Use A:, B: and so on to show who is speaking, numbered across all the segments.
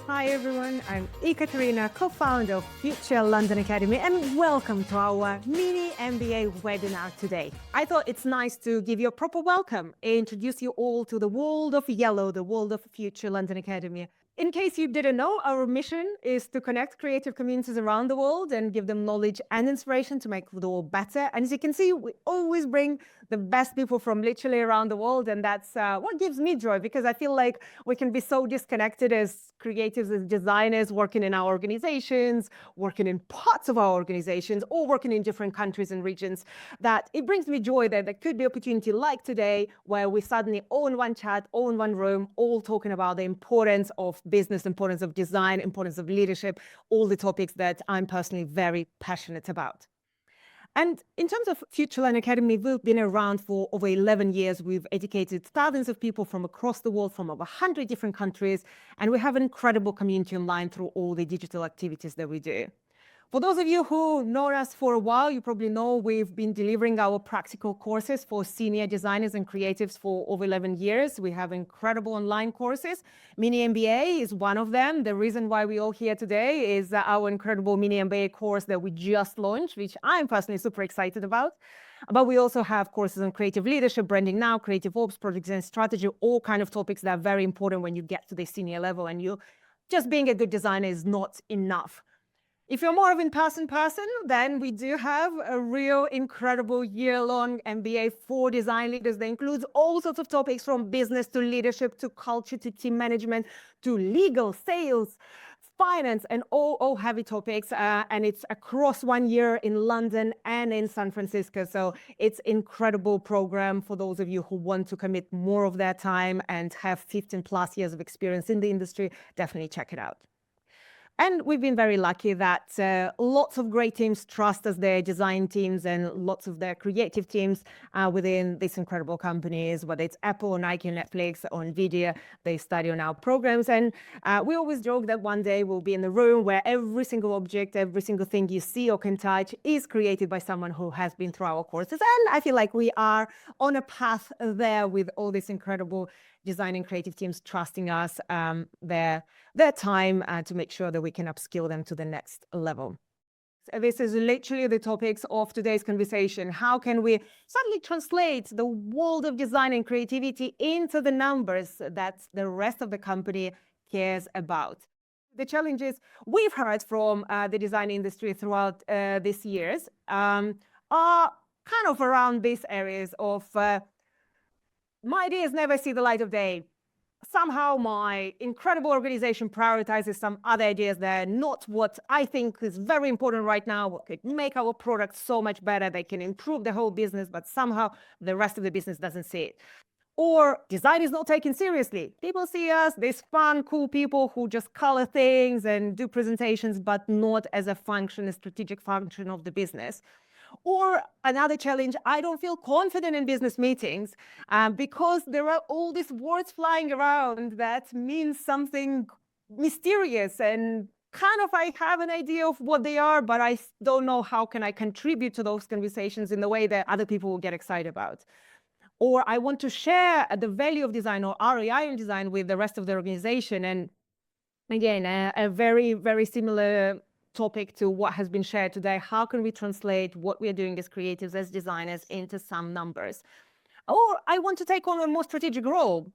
A: Hi everyone, I'm Ekaterina, co-founder of Future London Academy, and welcome to our Mini-MBA webinar today. I thought it's nice to give you a proper welcome, introduce you all to the world of yellow, the world of Future London Academy. In case you didn't know, our mission is to connect creative communities around the world and give them knowledge and inspiration to make the world better. And as you can see, we always bring the best people from literally around the world. And that's what gives me joy, because I feel like we can be so disconnected as creatives, as designers, working in our organizations, working in parts of our organizations, or working in different countries and regions, that it brings me joy that there could be opportunity like today, where we suddenly all in one chat, all in one room, all talking about the importance of business, importance of design, importance of leadership, all the topics that I'm personally very passionate about. And in terms of Future Learning Academy, we've been around for over 11 years. We've educated thousands of people from across the world, from over 100 different countries, and we have an incredible community online through all the digital activities that we do. For those of you who know us for a while, you probably know we've been delivering our practical courses for senior designers and creatives for over 11 years. We have incredible online courses. Mini-MBA is one of them. The reason why we're all here today is our incredible Mini-MBA course that we just launched, which I'm personally super excited about. But we also have courses on creative leadership, branding now, creative ops, projects and strategy, all kind of topics that are very important when you get to the senior level, and you just being a good designer is not enough. If you're more of an in-person person, then we do have a real incredible year-long MBA for design leaders that includes all sorts of topics, from business to leadership to culture to team management to legal, sales, finance, and all heavy topics. And it's across 1 year in London and in San Francisco. So it's an incredible program for those of you who want to commit more of their time and have 15 plus years of experience in the industry. Definitely check it out. And we've been very lucky that lots of great teams trust us, their design teams and lots of their creative teams within these incredible companies, whether it's Apple or Nike, Netflix or Nvidia, they study on our programs. And we always joke that one day we'll be in the room where every single object, every single thing you see or can touch is created by someone who has been through our courses. And I feel like we are on a path there with all these incredible design and creative teams trusting us their time to make sure that we can upskill them to the next level. So this is literally the topics of today's conversation. How can we suddenly translate the world of design and creativity into the numbers that the rest of the company cares about? The challenges we've heard from the design industry throughout these years are kind of around these areas of my ideas never see the light of day. Somehow my incredible organization prioritizes some other ideas that are not what I think is very important right now, what could make our product so much better, they can improve the whole business, but somehow the rest of the business doesn't see it. Or design is not taken seriously. People see us, these fun, cool people who just color things and do presentations, but not as a function, a strategic function of the business. Or another challenge, I don't feel confident in business meetings because there are all these words flying around that mean something mysterious, and kind of I have an idea of what they are, but I don't know how can I contribute to those conversations in the way that other people will get excited about. Or I want to share the value of design or ROI in design with the rest of the organization. And again, a very, very similar topic to what has been shared today. How can we translate what we are doing as creatives, as designers, into some numbers? Or I want to take on a more strategic role.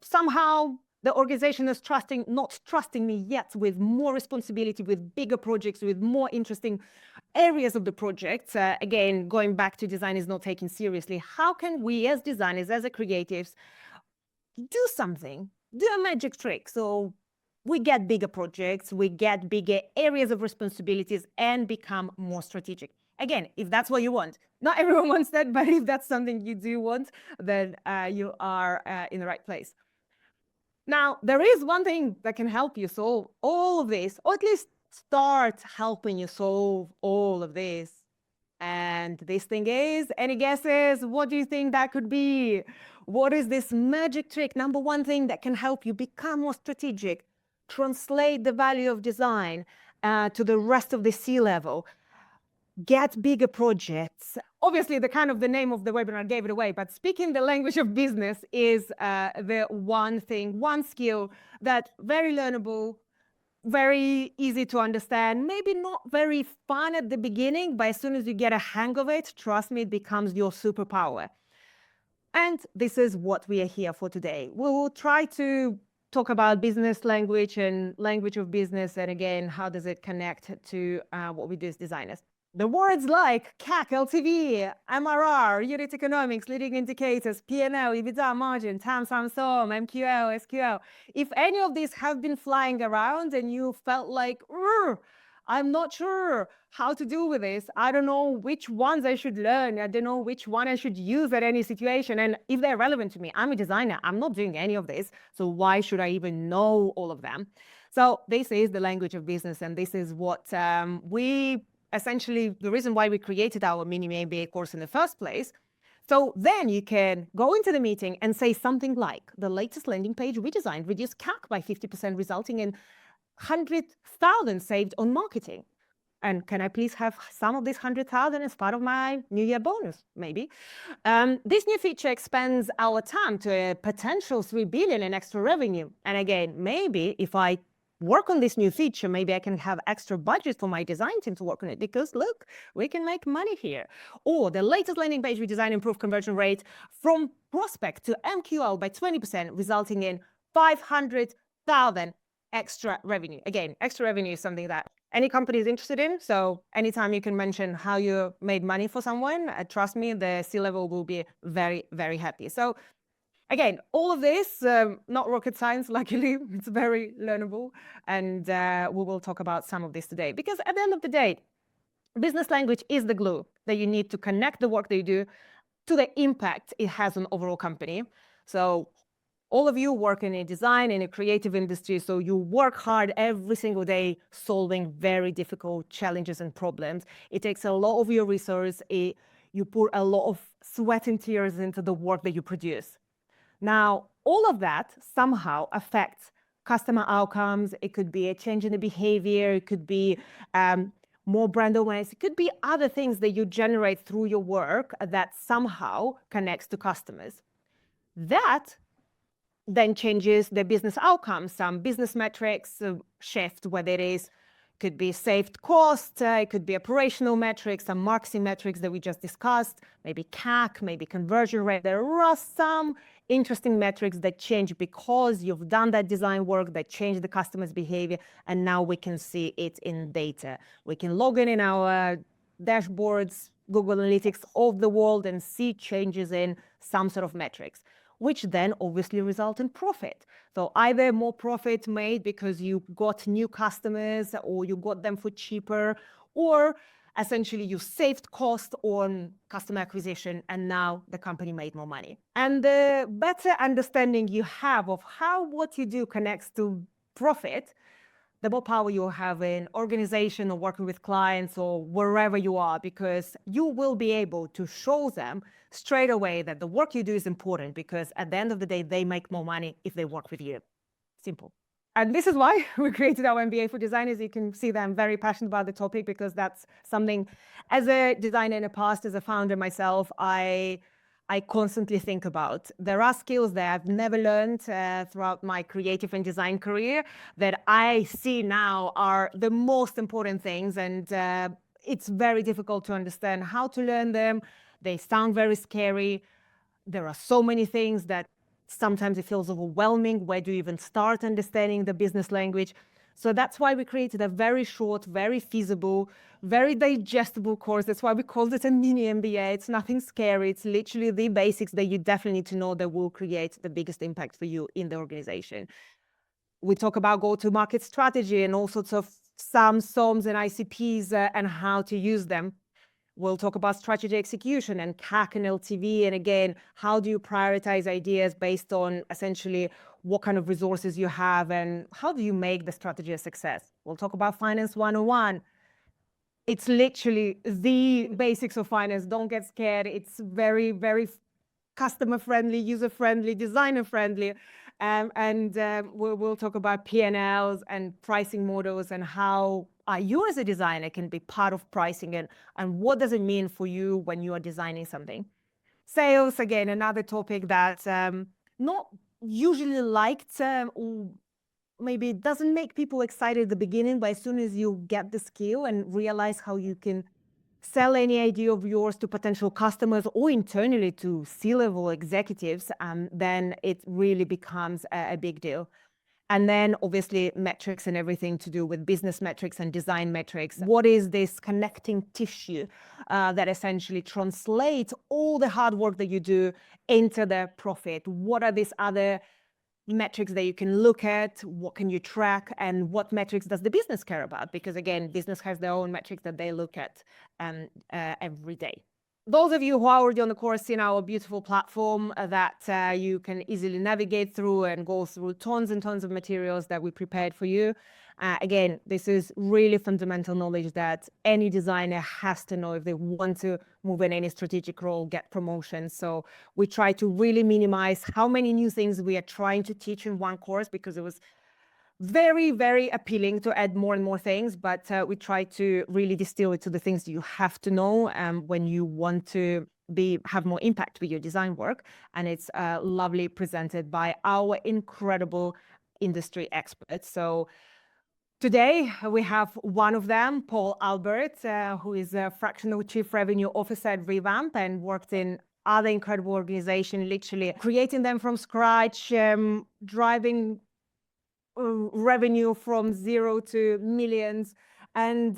A: Somehow the organization is not trusting me yet with more responsibility, with bigger projects, with more interesting areas of the project. Again, going back to design is not taken seriously. How can we as designers, as creatives, do something, do a magic trick? So we get bigger projects, we get bigger areas of responsibilities and become more strategic. Again, if that's what you want. Not everyone wants that, but if that's something you do want, then you are in the right place. Now, there is one thing that can help you solve all of this, or at least start helping you solve all of this. And this thing is, any guesses? What do you think that could be? What is this magic trick? Number one thing that can help you become more strategic, translate the value of design to the rest of the C-level, get bigger projects. Obviously, the name of the webinar gave it away, but speaking the language of business is the one thing, one skill that very learnable, very easy to understand, maybe not very fun at the beginning, but as soon as you get a hang of it, trust me, it becomes your superpower. And this is what we are here for today. We will try to talk about business language and language of business, and again, how does it connect to what we do as designers. The words like CAC, LTV, MRR, unit economics, leading indicators, P&L, EBITDA margin, TAM, SAM, SOM, MQL, SQL. If any of these have been flying around and you felt like, I'm not sure how to deal with this. I don't know which ones I should learn. I don't know which one I should use at any situation. And if they're relevant to me, I'm a designer. I'm not doing any of this. So why should I even know all of them? So this is the language of business. And this is what we essentially, the reason why we created our Mini-MBA course in the first place. So then you can go into the meeting and say something like, the latest landing page we designed reduced CAC by 50%, resulting in 100,000 saved on marketing. And can I please have some of this 100,000 as part of my New Year bonus, maybe? This new feature expands our TAM to a potential 3 billion in extra revenue. And again, maybe if I work on this new feature, maybe I can have extra budget for my design team to work on it, because look, we can make money here. Or the latest landing page we designed improved conversion rate from prospect to MQL by 20%, resulting in 500,000 extra revenue. Again, extra revenue is something that any company is interested in. So anytime you can mention how you made money for someone, trust me, the C-level will be very, very happy. So again, all of this, not rocket science, luckily, it's very learnable. And we will talk about some of this today, because at the end of the day, business language is the glue that you need to connect the work that you do to the impact it has on overall company. So all of you work in a design, in a creative industry, so you work hard every single day solving very difficult challenges and problems. It takes a lot of your resource. You put a lot of sweat and tears into the work that you produce. Now, all of that somehow affects customer outcomes. It could be a change in the behavior. It could be more brand awareness. It could be other things that you generate through your work that somehow connects to customers. That then changes the business outcomes. Some business metrics shift, whether it is, could be saved cost, it could be operational metrics, some marketing metrics that we just discussed, maybe CAC, maybe conversion rate. There are some interesting metrics that change because you've done that design work, that change the customer's behavior, and now we can see it in data. We can log in our dashboards, Google Analytics of the world, and see changes in some sort of metrics, which then obviously result in profit. So either more profit made because you got new customers or you got them for cheaper, or essentially you saved cost on customer acquisition and now the company made more money. And the better understanding you have of how what you do connects to profit, the more power you'll have in organization or working with clients or wherever you are, because you will be able to show them straight away that the work you do is important, because at the end of the day, they make more money if they work with you. Simple. And this is why we created our MBA for designers. You can see that I'm very passionate about the topic, because that's something, as a designer in the past, as a founder myself, I constantly think about. There are skills that I've never learned throughout my creative and design career that I see now are the most important things. And it's very difficult to understand how to learn them. They sound very scary. There are so many things that sometimes it feels overwhelming. Where do you even start understanding the business language? So that's why we created a very short, very feasible, very digestible course. That's why we called it a Mini-MBA. It's nothing scary. It's literally the basics that you definitely need to know that will create the biggest impact for you in the organization. We talk about go-to-market strategy and all sorts of SAM, SOMs, and ICPs and how to use them. We'll talk about strategy execution and CAC and LTV. And again, how do you prioritize ideas based on essentially what kind of resources you have and how do you make the strategy a success? We'll talk about finance 101. It's literally the basics of finance. Don't get scared. It's very, very customer-friendly, user-friendly, designer-friendly. We'll talk about P&Ls and pricing models and how you as a designer can be part of pricing and what does it mean for you when you are designing something. Sales, again, another topic that's not usually liked or maybe doesn't make people excited at the beginning, but as soon as you get the skill and realize how you can sell any idea of yours to potential customers or internally to C-level executives, then it really becomes a big deal. And then obviously metrics and everything to do with business metrics and design metrics. What is this connecting tissue that essentially translates all the hard work that you do into the profit? What are these other metrics that you can look at? What can you track? And what metrics does the business care about? Because again, business has their own metrics that they look at every day. Those of you who are already on the course see our beautiful platform that you can easily navigate through and go through tons and tons of materials that we prepared for you. Again, this is really fundamental knowledge that any designer has to know if they want to move in any strategic role, get promotions. So we try to really minimize how many new things we are trying to teach in one course, because it was very, very appealing to add more and more things, but we try to really distill it to the things you have to know when you want to have more impact with your design work. And it's lovely presented by our incredible industry experts. So today we have one of them, Paul Albert, who is a fractional chief revenue officer at Revamp and worked in other incredible organizations, literally creating them from scratch, driving revenue from zero to millions, and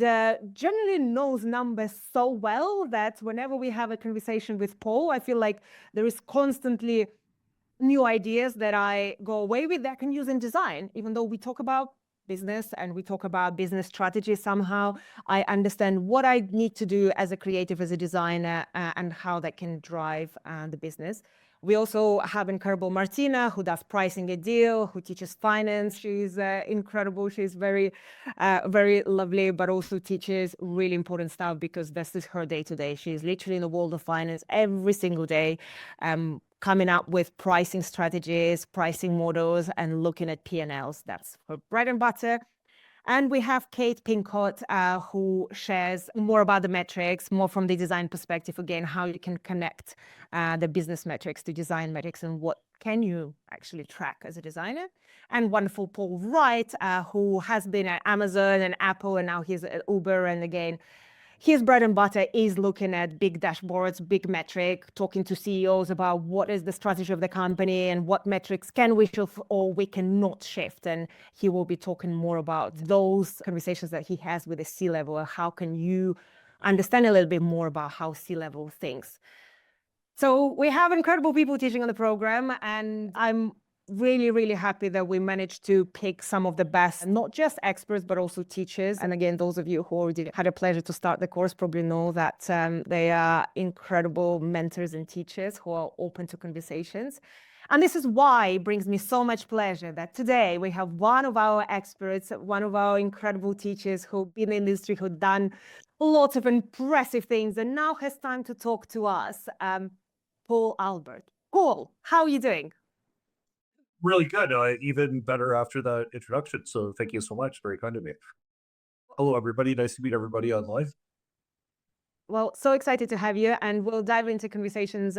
A: generally knows numbers so well that whenever we have a conversation with Paul, I feel like there is constantly new ideas that I go away with that I can use in design. Even though we talk about business and we talk about business strategy, somehow I understand what I need to do as a creative, as a designer, and how that can drive the business. We also have incredible Martina, who does pricing a deal, who teaches finance. She's incredible. She's very, very lovely, but also teaches really important stuff because this is her day to day. She's literally in the world of finance every single day, coming up with pricing strategies, pricing models, and looking at P&Ls. That's her bread and butter. And we have Kate Pincott, who shares more about the metrics, more from the design perspective, again, how you can connect the business metrics to design metrics and what can you actually track as a designer. And wonderful Paul Wright, who has been at Amazon and Apple, and now he's at Uber. And again, his bread and butter is looking at big dashboards, big metric, talking to CEOs about what is the strategy of the company and what metrics can we shift or we cannot shift. And he will be talking more about those conversations that he has with the C-level. How can you understand a little bit more about how C-level thinks? So we have incredible people teaching on the program, and I'm really, really happy that we managed to pick some of the best, not just experts, but also teachers. And again, those of you who already had a pleasure to start the course probably know that they are incredible mentors and teachers who are open to conversations. And this is why it brings me so much pleasure that today we have one of our experts, one of our incredible teachers who've been in the industry, who've done lots of impressive things, and now has time to talk to us. Paul Albert. Paul, how are you doing?
B: Really good. Even better after that introduction. So thank you so much. Very kind of me. Hello, everybody. Nice to meet everybody online.
A: Well, so excited to have you, and we'll dive into conversations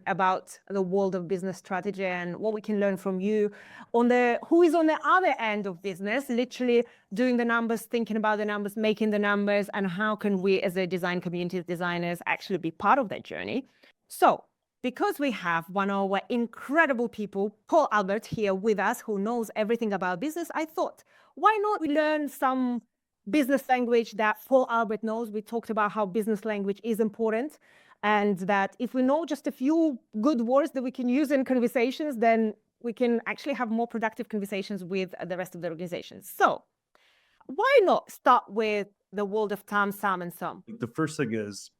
A: about the world of business strategy and what we can learn from you on who is on the other end of business, literally doing the numbers, thinking about the numbers, making the numbers, and how can we as a design community of designers actually be part of that journey. So because we have one of our incredible people, Paul Albert, here with us, who knows everything about business, I thought, why not we learn some business language that Paul Albert knows? We talked about how business language is important, and that if we know just a few good words that we can use in conversations, then we can actually have more productive conversations with the rest of the organization. So why not start with the world of TAM, SAM, and SOM?
B: The first thing is,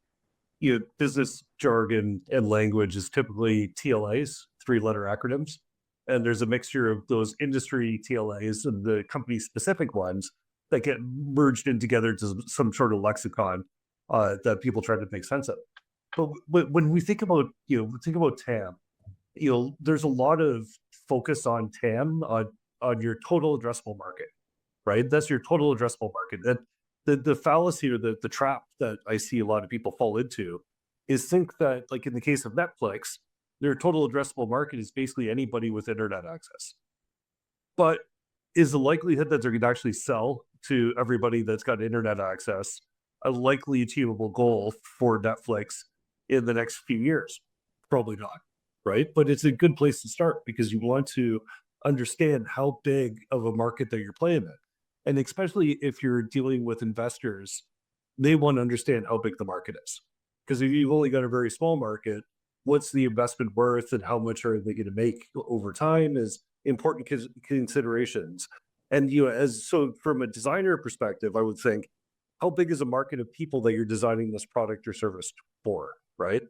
B: business jargon and language is typically TLAs, three-letter acronyms. And there's a mixture of those industry TLAs and the company-specific ones that get merged in together to some sort of lexicon that people try to make sense of. But when we think about, TAM, there's a lot of focus on TAM on your total addressable market, right? That's your total addressable market. That the fallacy or the trap that I see a lot of people fall into is think that, like in the case of Netflix, their total addressable market is basically anybody with internet access. But is the likelihood that they're going to actually sell to everybody that's got internet access a likely achievable goal for Netflix in the next few years? Probably not, right? But it's a good place to start because you want to understand how big of a market that you're playing in. And especially if you're dealing with investors, they want to understand how big the market is. Because if you've only got a very small market, what's the investment worth and how much are they going to make over time is important considerations. And as so from a designer perspective, I would think, how big is a market of people that you're designing this product or service for, right?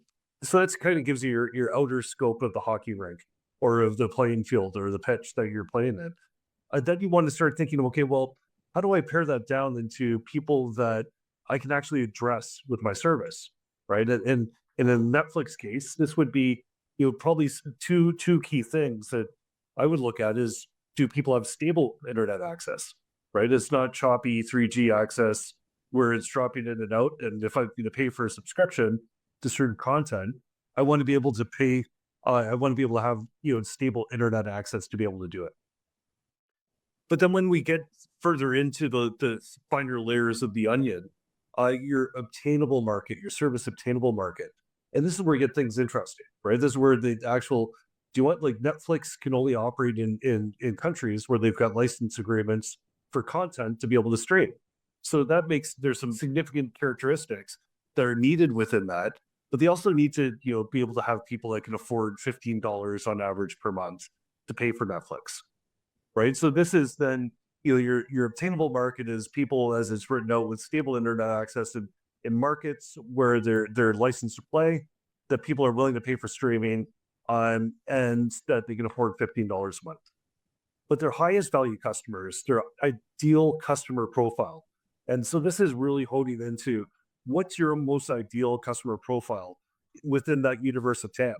B: So that's kind of gives you your outer scope of the hockey rink or of the playing field or the pitch that you're playing in. Then you want to start thinking, okay, well, how do I pare that down into people that I can actually address with my service, right? And in a Netflix case, this would be, probably two key things that I would look at is, do people have stable internet access, right? It's not choppy 3G access where it's dropping in and out. And if I'm going to pay for a subscription to certain content, I want to be able to pay. I want to be able to have stable internet access to be able to do it. But then when we get further into the finer layers of the onion, your obtainable market, your service obtainable market, and this is where you get things interesting, right? This is where the actual, do you want, like, Netflix can only operate in countries where they've got license agreements for content to be able to stream. So that makes, there's some significant characteristics that are needed within that, but they also need to, be able to have people that can afford $15 on average per month to pay for Netflix, right? So this is then, your obtainable market is people, as it's written out, with stable internet access in markets where they're licensed to play, that people are willing to pay for streaming, and that they can afford $15 a month. But their highest value customers, their ideal customer profile. And so this is really honing into what's your most ideal customer profile within that universe of TAM.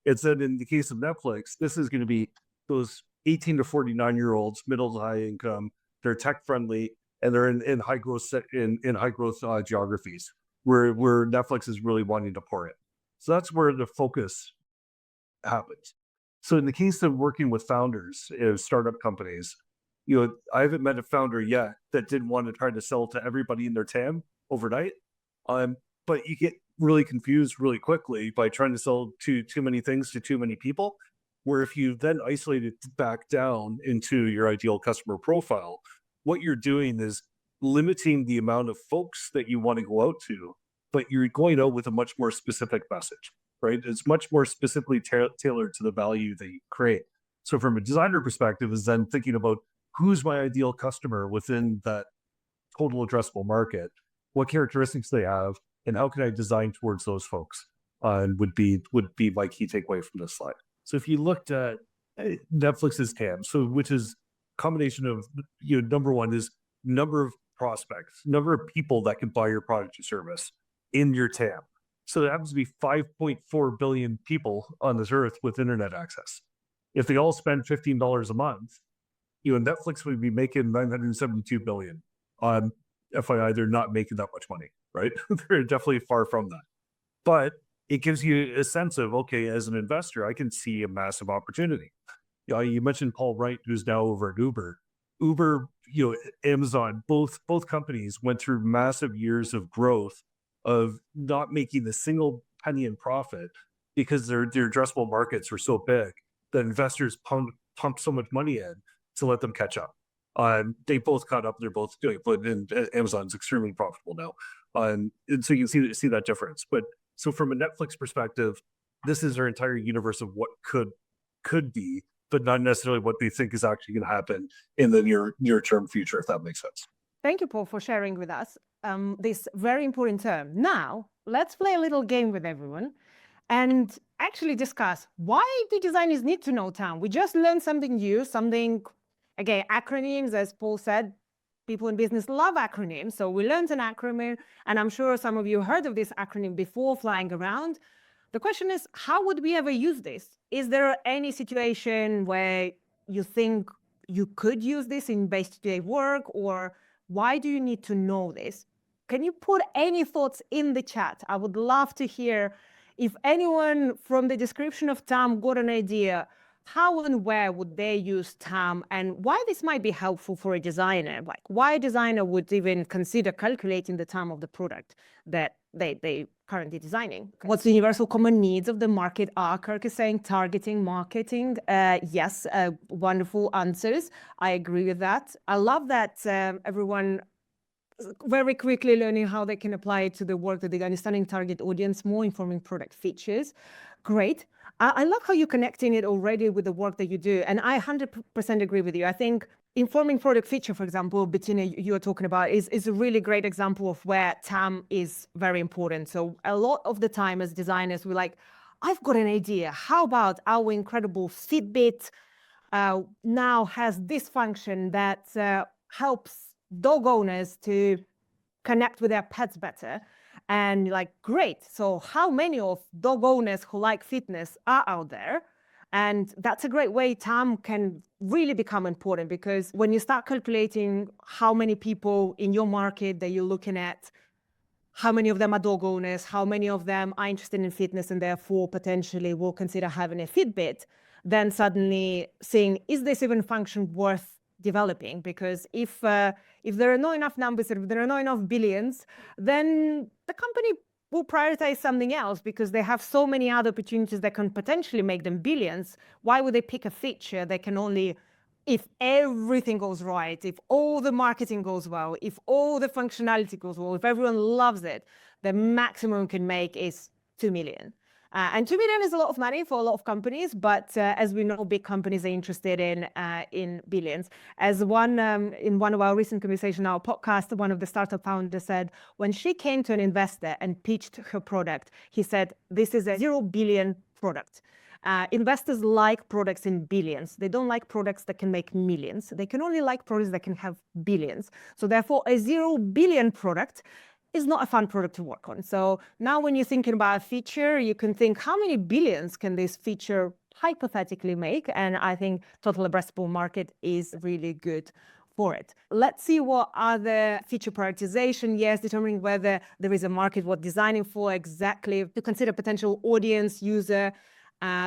B: It's that in the case of Netflix, this is going to be those 18 to 49-year-olds, middle to high income. They're tech friendly and they're in high growth in high growth geographies where Netflix is really wanting to pour in. So that's where the focus happens. So in the case of working with founders of startup companies, I haven't met a founder yet that didn't want to try to sell to everybody in their TAM overnight. But you get really confused really quickly by trying to sell too many things to too many people, where if you then isolate it back down into your ideal customer profile, what you're doing is limiting the amount of folks that you want to go out to, but you're going out with a much more specific message, right? It's much more specifically tailored to the value that you create. So from a designer perspective is then thinking about who's my ideal customer within that total addressable market, what characteristics they have, and how can I design towards those folks? And would be my key takeaway from this slide. So if you looked at Netflix's TAM, so which is combination of, number one is number of prospects, number of people that can buy your product or service in your TAM. So there happens to be 5.4 billion people on this earth with internet access. If they all spend $15 a month, Netflix would be making 972 billion on FYI. They're not making that much money, right? They're definitely far from that. But it gives you a sense of, okay, as an investor, I can see a massive opportunity. You mentioned Paul Wright, who's now over at Uber. Uber, Amazon, both companies went through massive years of growth of not making a single penny in profit because their addressable markets were so big that investors pumped so much money in to let them catch up. They both caught up. They're both doing it, but Amazon's extremely profitable now. And so you can see that difference. But so from a Netflix perspective, this is our entire universe of what could be, but not necessarily what they think is actually going to happen in the near term future, if that makes sense.
A: Thank you, Paul, for sharing with us this very important term. Now, let's play a little game with everyone and actually discuss, why do designers need to know TAM? We just learned something new, again, acronyms, as Paul said. People in business love acronyms. So we learned an acronym, and I'm sure some of you heard of this acronym before flying around. The question is, how would we ever use this? Is there any situation where you think you could use this in day-to-day work, or why do you need to know this? Can you put any thoughts in the chat? I would love to hear if anyone from the description of TAM got an idea. how and where would they use TAM, and why this might be helpful for a designer? Like why a designer would even consider calculating the TAM of the product that they currently designing. What's the universal common needs of the market are? Kirk is saying targeting, marketing. Yes, wonderful answers. I agree with that. I love that everyone very quickly learning how they can apply it to the work that they're understanding target audience, more informing product features. Great. I love how you're connecting it already with the work that you do. And I 100% agree with you. I think informing product feature, for example, Bettina, you are talking about, is a really great example of where TAM is very important. So a lot of the time as designers, we're like, I've got an idea. How about our incredible Fitbit now has this function that helps dog owners to connect with their pets better. And like, great. So how many of dog owners who like fitness are out there? And that's a great way TAM can really become important, because when you start calculating how many people in your market that you're looking at, how many of them are dog owners, how many of them are interested in fitness and therefore potentially will consider having a Fitbit, then suddenly saying, is this even function worth developing? Because if there are not enough numbers, if there are not enough billions, then the company will prioritize something else because they have so many other opportunities that can potentially make them billions. Why would they pick a feature that can only, if everything goes right, if all the marketing goes well, if all the functionality goes well, if everyone loves it, the maximum can make is 2 million. And 2 million is a lot of money for a lot of companies, but as we know, big companies are interested in billions. As in one of our recent conversations, our podcast, one of the startup founders said, when she came to an investor and pitched her product, he said, this is a 0 billion product. Investors like products in billions. They don't like products that can make millions. They can only like products that can have billions. So therefore, a 0 billion product is not a fun product to work on. So now when you're thinking about a feature, you can think, how many billions can this feature hypothetically make? And I think total addressable market is really good for it. Let's see what other feature prioritization. Yes, determining whether there is a market, what designing for exactly, to consider potential audience, user,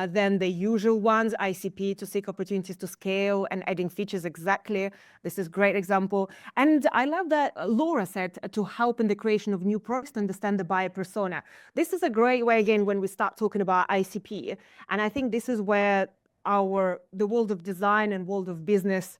A: then the usual ones, ICP, to seek opportunities to scale and adding features exactly. This is a great example. And I love that Laura said to help in the creation of new products to understand the buyer persona. This is a great way, again, when we start talking about ICP. And I think this is where the world of design and world of business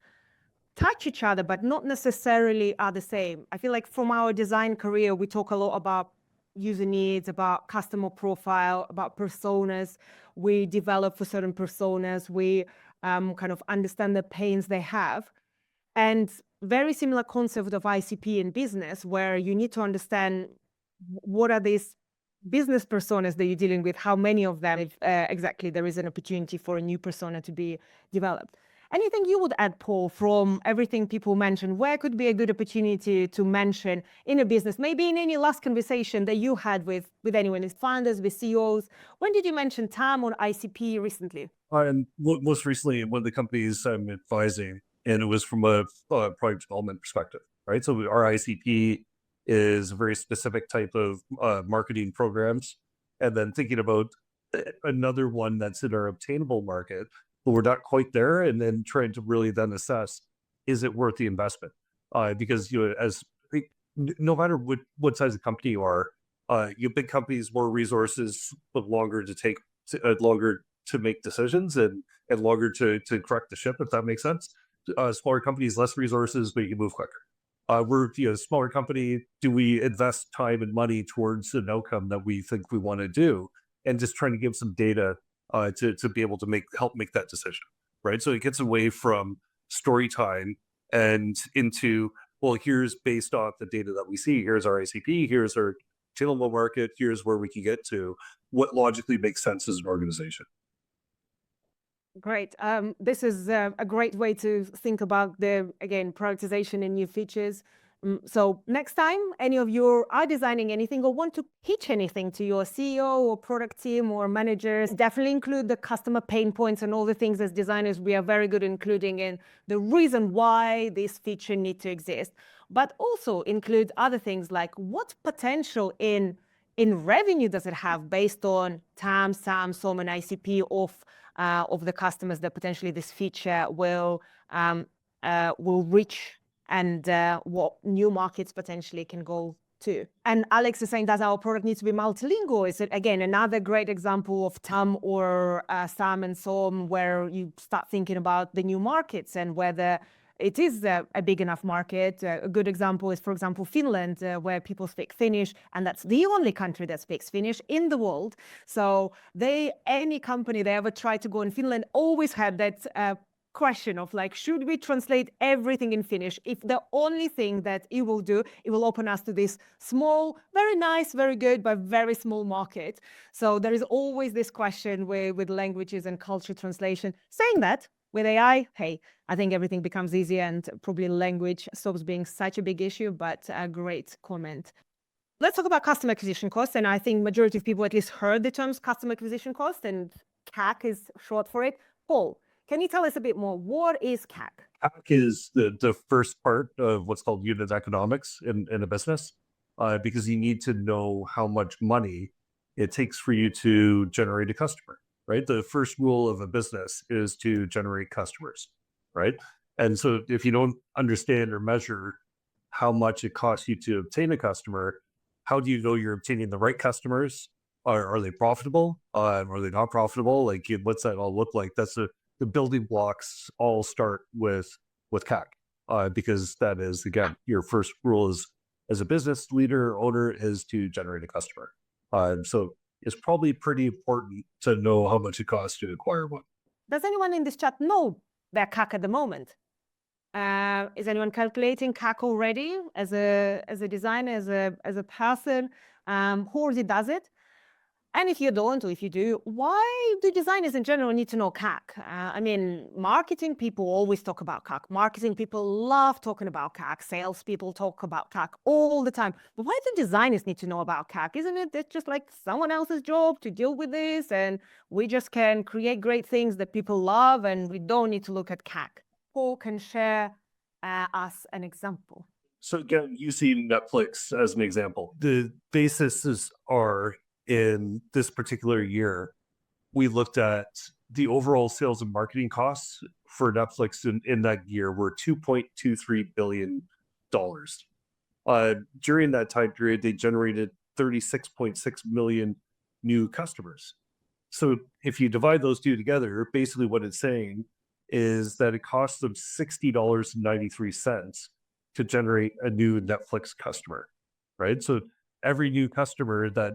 A: touch each other, but not necessarily are the same. I feel like from our design career, we talk a lot about user needs, about customer profile, about personas. We develop for certain personas. We kind of understand the pains they have. And very similar concept of ICP in business, where you need to understand what are these business personas that you're dealing with, how many of them, if exactly there is an opportunity for a new persona to be developed. Anything you would add, Paul, from everything people mentioned? Where could be a good opportunity to mention in a business? Maybe in any last conversation that you had with anyone, with founders, with CEOs. When did you mention TAM or ICP recently?
B: And most recently, one of the companies I'm advising, and it was from a product development perspective, right? So our ICP is a very specific type of marketing programs, and then thinking about another one that's in our obtainable market, but we're not quite there, and then trying to really then assess, is it worth the investment? Because no matter what size of company you are, big companies, more resources, but longer to take, longer to make decisions, and longer to correct the ship, if that makes sense. Smaller companies, less resources, but you can move quicker. We're a smaller company. Do we invest time and money towards an outcome that we think we want to do, and just trying to give some data to be able to help make that decision, right? So it gets away from story time and into, well, here's based off the data that we see. Here's our ICP. Here's our attainable market. Here's where we can get to. What logically makes sense as an organization.
A: Great. This is a great way to think about again, prioritization and new features. So next time any of you are designing anything or want to pitch anything to your CEO or product team or managers, definitely include the customer pain points and all the things as designers we are very good at including in the reason why this feature needs to exist. But also include other things like what potential in in revenue does it have based on TAM, SAM, SOM, and ICP of the customers that potentially this feature will reach, and what new markets potentially can go to. And Alex is saying, does our product need to be multilingual? Is it, again, another great example of TAM or SAM and SOM, where you start thinking about the new markets and whether it is a big enough market. A good example is, for example, Finland, where people speak Finnish, and that's the only country that speaks Finnish in the world. So any company that ever tried to go in Finland always had that question of like, should we translate everything in Finnish? If the only thing that it will do, it will open us to this small, very nice, very good, but very small market. So there is always this question with languages and culture translation. Saying that, with AI, hey, I think everything becomes easier, and probably language stops being such a big issue, but a great comment. Let's talk about customer acquisition costs. And I think majority of people at least heard the terms customer acquisition cost, and CAC is short for it. Paul, can you tell us a bit more? What is CAC?
B: CAC is the first part of what's called unit economics in a business, because you need to know how much money it takes for you to generate a customer, right? The first rule of a business is to generate customers, right? And so if you don't understand or measure how much it costs you to obtain a customer, how do you know you're obtaining the right customers? Are they profitable? Are they not profitable? Like, what's that all look like? That's the building blocks all start with CAC, because that is, again, your first rule is, as a business leader, owner, is to generate a customer. So it's probably pretty important to know how much it costs to acquire one.
A: Does anyone in this chat know their CAC at the moment? Is anyone calculating CAC already as a designer, as a person who already does it? And if you don't, or if you do, why do designers in general need to know CAC? I mean, marketing people always talk about CAC. Marketing people love talking about CAC. Salespeople talk about CAC all the time. But why do designers need to know about CAC? Isn't it that's just like someone else's job to deal with this, and we just can create great things that people love, and we don't need to look at CAC? Paul can share us an example.
B: So again, using Netflix as an example, the bases are, in this particular year, we looked at the overall sales and marketing costs for Netflix in that year were $2.23 billion. During that time period, they generated 36.6 million new customers. So if you divide those two together, basically what it's saying is that it costs them $60.93 to generate a new Netflix customer, right? So every new customer that,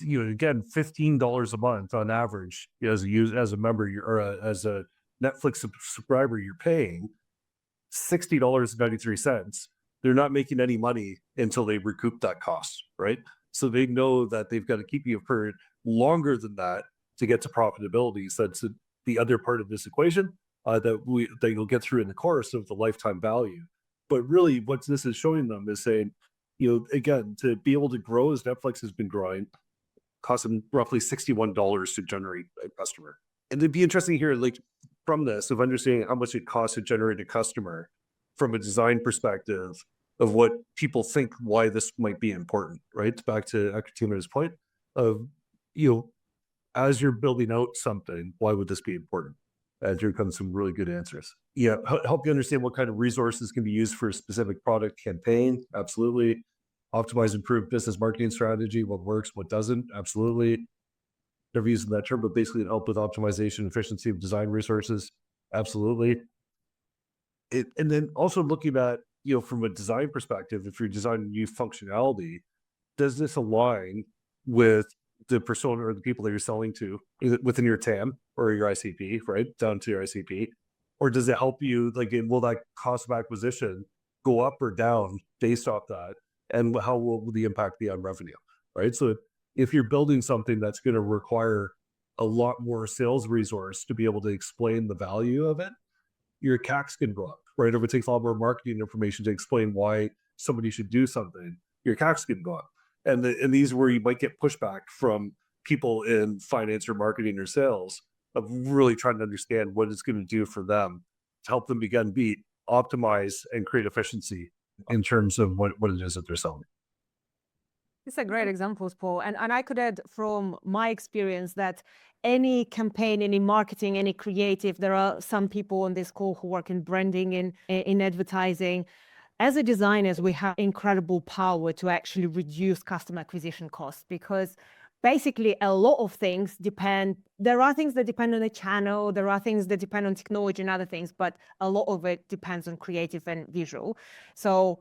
B: again, $15 a month on average as a member, or as a Netflix subscriber, you're paying $60.93. They're not making any money until they recoup that cost, right? So they know that they've got to keep you for longer than that to get to profitability. So that's the other part of this equation that you'll get through in the course of the lifetime value. But really, what this is showing them is saying, again, to be able to grow as Netflix has been growing, cost them roughly $61 to generate a customer. And it'd be interesting here, like, from this, of understanding how much it costs to generate a customer from a design perspective of what people think why this might be important, right? Back to Ekaterina's point of, as you're building out something, why would this be important? And here comes some really good answers. Yeah, help you understand what kind of resources can be used for a specific product campaign. Absolutely. Optimize, improve business marketing strategy. What works, what doesn't. Absolutely. Never using that term, but basically help with optimization, efficiency of design resources. Absolutely. And then also looking at, from a design perspective, if you're designing new functionality, does this align with the persona or the people that you're selling to within your TAM or your ICP, right? Down to your ICP. Or does it help you, like, will that cost of acquisition go up or down based off that? And how will the impact be on revenue, right? So if you're building something that's going to require a lot more sales resource to be able to explain the value of it, your CACs can go up, right? If it takes a lot more marketing information to explain why somebody should do something, your CACs can go up. And these are where you might get pushback from people in finance or marketing or sales of really trying to understand what it's going to do for them to help them, again, optimize and create efficiency in terms of what it is that they're selling.
A: These are great examples, Paul. And I could add from my experience that any campaign, any marketing, any creative, there are some people on this call who work in branding, in advertising. As a designers, we have incredible power to actually reduce customer acquisition costs, because basically a lot of things depend. There are things that depend on the channel, there are things that depend on technology and other things, but a lot of it depends on creative and visual. So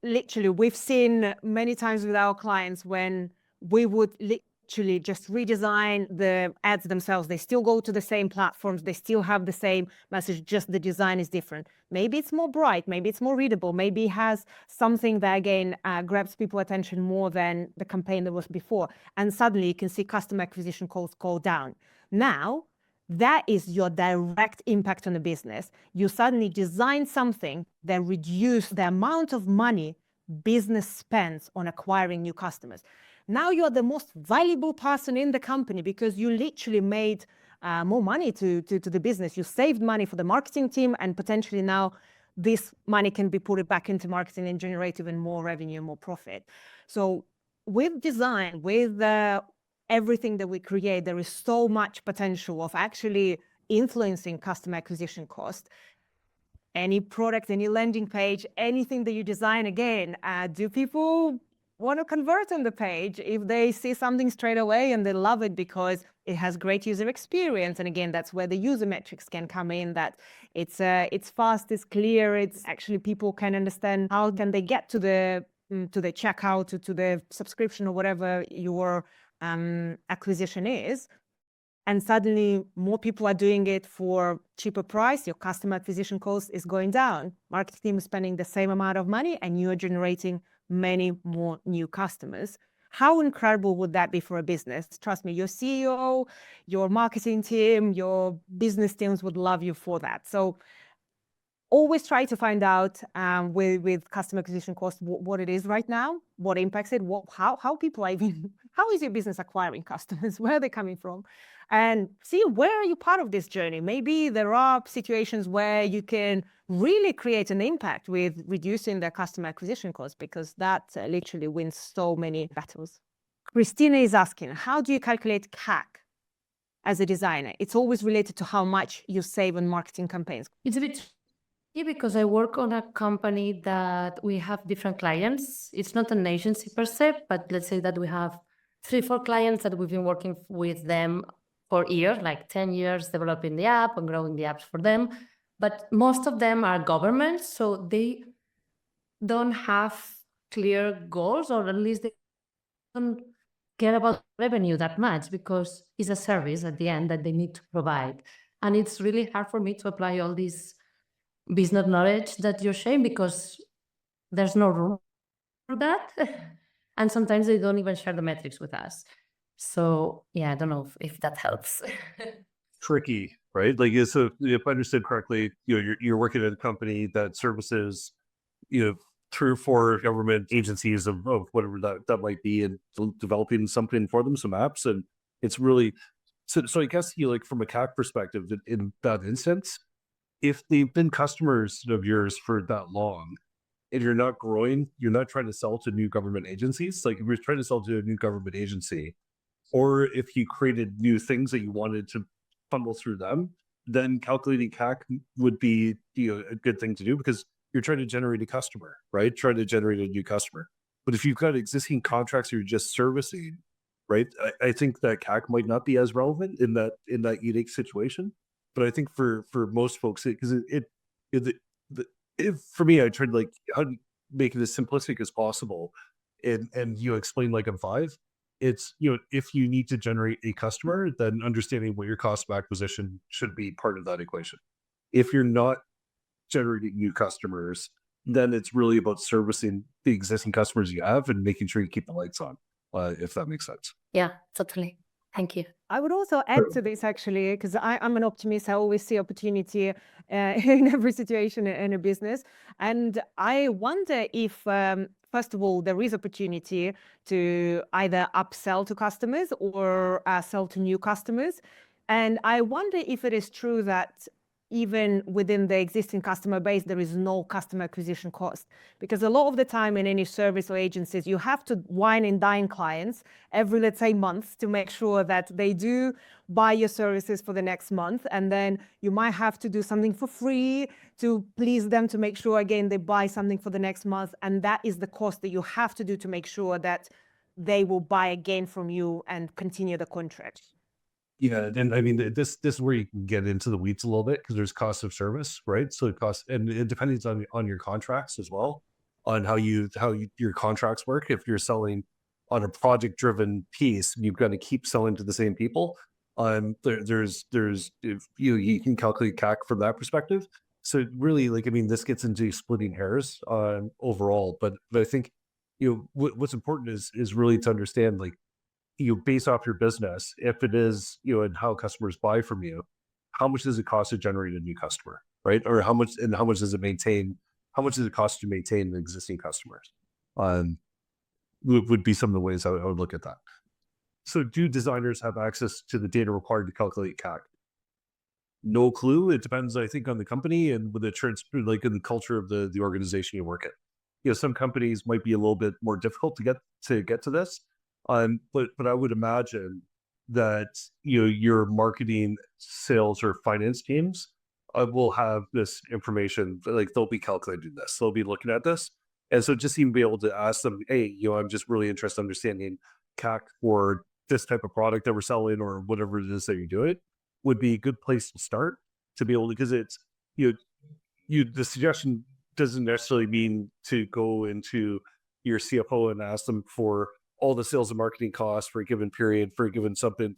A: literally, we've seen many times with our clients when we would literally just redesign the ads themselves. They still go to the same platforms, they still have the same message, just the design is different. Maybe it's more bright, maybe it's more readable, maybe it has something that again grabs people attention more than the campaign that was before. And suddenly you can see customer acquisition costs go down. Now, that is your direct impact on the business. You suddenly design something that reduces the amount of money business spends on acquiring new customers. Now you're the most valuable person in the company because you literally made more money to the business. You saved money for the marketing team, and potentially now this money can be put back into marketing and generate even more revenue, more profit. So with design, with everything that we create, there is so much potential of actually influencing customer acquisition cost. Any product, any landing page, anything that you design, again, do people want to convert on the page if they see something straight away and they love it because it has great user experience? And again, that's where the user metrics can come in, that it's fast, it's clear, it's actually people can understand how can they get to the checkout, to the subscription or whatever your acquisition is. And suddenly more people are doing it for cheaper price, your customer acquisition cost is going down. Marketing team is spending the same amount of money and you're generating many more new customers. How incredible would that be for a business? Trust me, your CEO, your marketing team, your business teams would love you for that. So always try to find out with customer acquisition cost what it is right now, what impacts it, how people are even, how is your business acquiring customers, where are they coming from, and see where are you part of this journey. Maybe there are situations where you can really create an impact with reducing their customer acquisition cost, because that literally wins so many battles. Christina is asking, how do you calculate CAC as a designer? It's always related to how much you save on marketing campaigns.
C: It's a bit because I work on a company that we have different clients. It's not an agency per se, but let's say that we have 3-4 clients that we've been working with them for years, like 10 years, developing the app and growing the apps for them. But most of them are governments, so they don't have clear goals, or at least they don't care about revenue that much, because it's a service at the end that they need to provide. And it's really hard for me to apply all these business knowledge that you're sharing, because there's no room for that. And sometimes they don't even share the metrics with us. So yeah, I don't know if that helps.
B: Tricky, right? Like, so if I understood correctly, you're working at a company that services, 3 or 4 government agencies of whatever that might be, and developing something for them, some apps, and it's really so I guess like from a CAC perspective, in that instance, if they've been customers of yours for that long and you're not growing, you're not trying to sell to new government agencies. Like if you're trying to sell to a new government agency, or if you created new things that you wanted to funnel through them, then calculating CAC would be a good thing to do, because you're trying to generate a customer, right? Trying to generate a new customer. But if you've got existing contracts you're just servicing, right? I think that CAC might not be as relevant in that unique situation. But I think for most folks, because for me, I tried like how to make it as simplistic as possible, and you explain like in 5. It's if you need to generate a customer, then understanding what your cost of acquisition should be part of that equation. If you're not generating new customers, then it's really about servicing the existing customers you have and making sure you keep the lights on, if that makes sense.
C: Yeah, totally. Thank you.
A: I would also add to this, actually, because I'm an optimist. I always see opportunity in every situation in a business. And I wonder if, first of all, there is opportunity to either upsell to customers or sell to new customers. And I wonder if it is true that even within the existing customer base, there is no customer acquisition cost. Because a lot of the time in any service or agencies, you have to wine and dine clients every, let's say, month to make sure that they do buy your services for the next month. And then you might have to do something for free to please them, to make sure, again, they buy something for the next month. And that is the cost that you have to do to make sure that they will buy again from you and continue the contract.
B: Yeah, and I mean, this is where you can get into the weeds a little bit because there's cost of service, right? So it costs, and it depends on your contracts as well, on how your contracts work. If you're selling on a project driven piece, you've got to keep selling to the same people. There's if you can calculate CAC from that perspective. So really, like, I mean, this gets into splitting hairs overall, but I think what's important is really to understand, like, based off your business, if it is, and how customers buy from you, how much does it cost to generate a new customer, right? Or how much does it cost to maintain the existing customers? Would be some of the ways I would look at that. So do designers have access to the data required to calculate CAC? No clue. It depends, I think, on the company and with like in the culture of the organization you work in. Some companies might be a little bit more difficult to get to this. But I would imagine that your marketing, sales, or finance teams will have this information. Like, they'll be calculating this, they'll be looking at this, and so just even be able to ask them, hey, I'm just really interested in understanding CAC for this type of product that we're selling or whatever it is that you're doing, would be a good place to start, to be able to, because it's the suggestion doesn't necessarily mean to go into your CFO and ask them for all the sales and marketing costs for a given period, for a given something,